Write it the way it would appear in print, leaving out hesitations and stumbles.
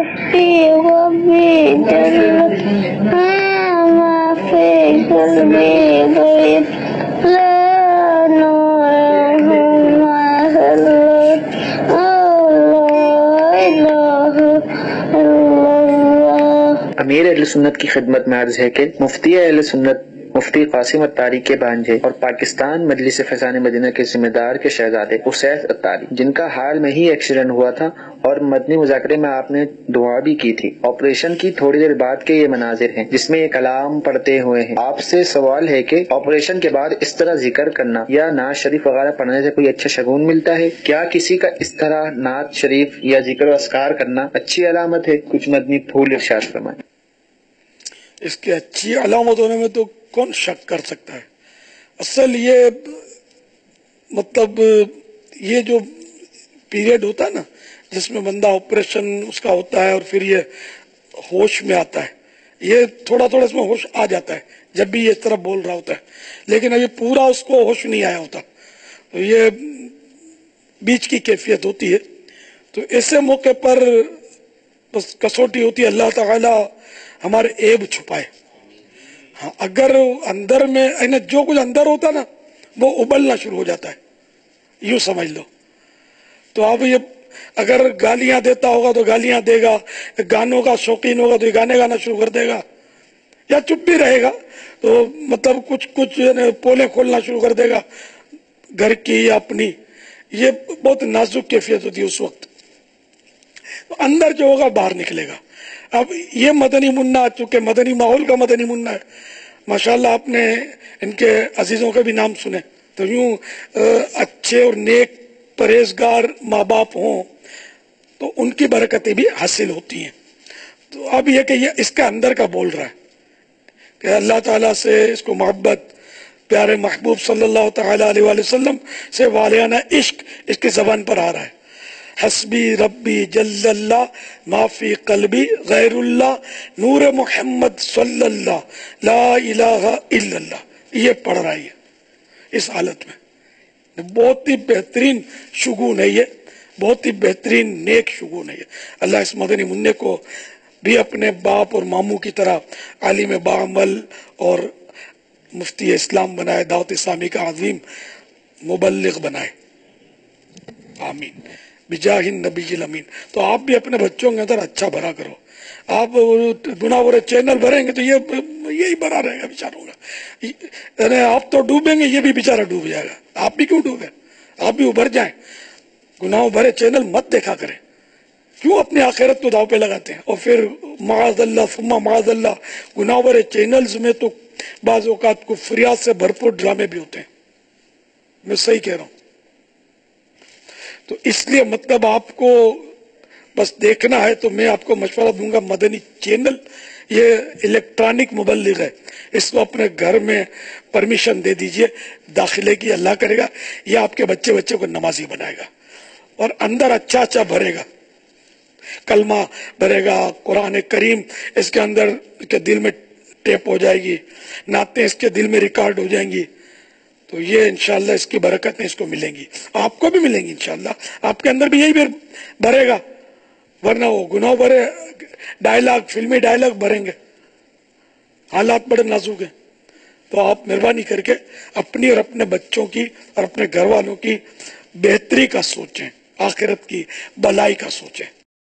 مفتی وفی جنت ما فی قلبی غیب لا نور ما اللہ الہ الا اللہ۔ امیر اہل سنت کی خدمت میں عرض ہے کہ مفتی اہل سنت مفتی قاسم اتاری کے بھانجے اور پاکستان مجلس فیضان مدینہ کے ذمہ دار کے شہزادے اسیس اتاری، جن کا حال میں ہی ایکسیڈنٹ ہوا تھا اور مدنی مذاکرے میں آپ نے دعا بھی کی تھی، آپریشن کی تھوڑی دیر بعد کے یہ مناظر ہیں جس میں یہ کلام پڑھتے ہوئے ہیں۔ آپ سے سوال ہے کہ آپریشن کے بعد اس طرح ذکر کرنا یا نعت شریف وغیرہ پڑھنے سے کوئی اچھا شگون ملتا ہے؟ کیا کسی کا اس طرح نعت شریف یا ذکر و اذکار کرنا اچھی علامت ہے؟ کچھ مدنی پھول ارشاد فرمائیں۔ اس کے اچھی علامت ہونے میں تو کون شک کر سکتا ہے؟ اصل یہ یہ جو پیریڈ ہوتا ہے نا جس میں بندہ آپریشن اس کا ہوتا ہے اور پھر یہ ہوش میں آتا ہے، یہ تھوڑا تھوڑا اس میں ہوش آ جاتا ہے جب بھی یہ اس طرح بول رہا ہوتا ہے، لیکن ابھی پورا اس کو ہوش نہیں آیا ہوتا، تو یہ بیچ کی کیفیت ہوتی ہے۔ تو ایسے موقع پر بس کسوٹی ہوتی ہے اللہ تعالی ہمارے عیب چھپائے۔ ہاں، اگر اندر میں جو کچھ اندر ہوتا نا وہ ابلنا شروع ہو جاتا ہے، یوں سمجھ لو۔ تو اب یہ اگر گالیاں دیتا ہوگا تو گالیاں دے گا، گانوں کا شوقین ہوگا تو یہ گانے گانا شروع کر دے گا، یا چپ بھی رہے گا تو کچھ پولیں کھولنا شروع کر دے گا گھر کی یا اپنی۔ یہ بہت نازک کیفیت ہوتی ہے اس وقت، تو اندر جو ہوگا باہر نکلے گا۔ اب یہ مدنی منا چونکہ مدنی ماحول کا مدنی منا ہے، ماشاءاللہ آپ نے ان کے عزیزوں کے بھی نام سنے، تو یوں اچھے اور نیک پرہیزگار ماں باپ ہوں تو ان کی برکتیں بھی حاصل ہوتی ہیں۔ تو اب یہ کہ یہ اس کا اندر کا بول رہا ہے کہ اللہ تعالیٰ سے اس کو محبت، پیارے محبوب صلی اللہ تعالیٰ علیہ وآلہ وسلم سے والیانہ عشق اس کی زبان پر آ رہا ہے۔ حسبی ربی جل اللہ ما فی قلبی غیر اللہ نور محمد صلی اللہ لا الہ الا اللہ، یہ پڑھ رہا ہے اس حالت میں۔ بہت ہی بہترین شگون ہے، یہ بہت ہی بہترین نیک شگون ہے۔ اللہ اس مدنی منع کو بھی اپنے باپ اور ماموں کی طرح عالم باعمل اور مفتی اسلام بنائے، دعوت اسلامی کا عظیم مبلغ بنائے، آمین بجاہ النبی الامین۔ تو آپ بھی اپنے بچوں کے اندر اچھا بھرا کرو۔ آپ گناہ برے چینل بھریں گے تو یہی بھرا رہے گا بیچاروں کا، یعنی آپ تو ڈوبیں گے، یہ بھی بیچارہ ڈوب جائے گا۔ آپ بھی کیوں ڈوبے؟ آپ بھی ابھر جائیں۔ گناہوں بھرے چینل مت دیکھا کریں، کیوں اپنی آخرت کو داؤ پہ لگاتے ہیں؟ اور پھر معاذ اللہ ثم معاذ اللہ، گناہ بھرے چینلز میں تو بعض اوقات کفریات سے بھرپور ڈرامے بھی ہوتے ہیں، میں صحیح کہہ رہا ہوں۔ تو اس لیے آپ کو بس دیکھنا ہے تو میں آپ کو مشورہ دوں گا، مدنی چینل یہ الیکٹرانک مبلغ ہے، اس کو اپنے گھر میں پرمیشن دے دیجئے داخلے کی، اللہ کرے گا یہ آپ کے بچے کو نمازی بنائے گا اور اندر اچھا بھرے گا، کلمہ بھرے گا، قرآن کریم اس کے اندر کے دل میں ٹیپ ہو جائے گی، نعتیں اس کے دل میں ریکارڈ ہو جائیں گی، تو یہ انشاءاللہ اس کی برکتیں اس کو ملیں گی، آپ کو بھی ملیں گی انشاءاللہ۔ آپ کے اندر بھی یہی بھرے گا، ورنہ وہ گناہ بھرے ڈائلاگ، فلمی ڈائلاگ بھریں گے، حالات بڑے نازک ہیں۔ تو آپ مہربانی کر کے اپنی اور اپنے بچوں کی اور اپنے گھر والوں کی بہتری کا سوچیں، آخرت کی بھلائی کا سوچیں۔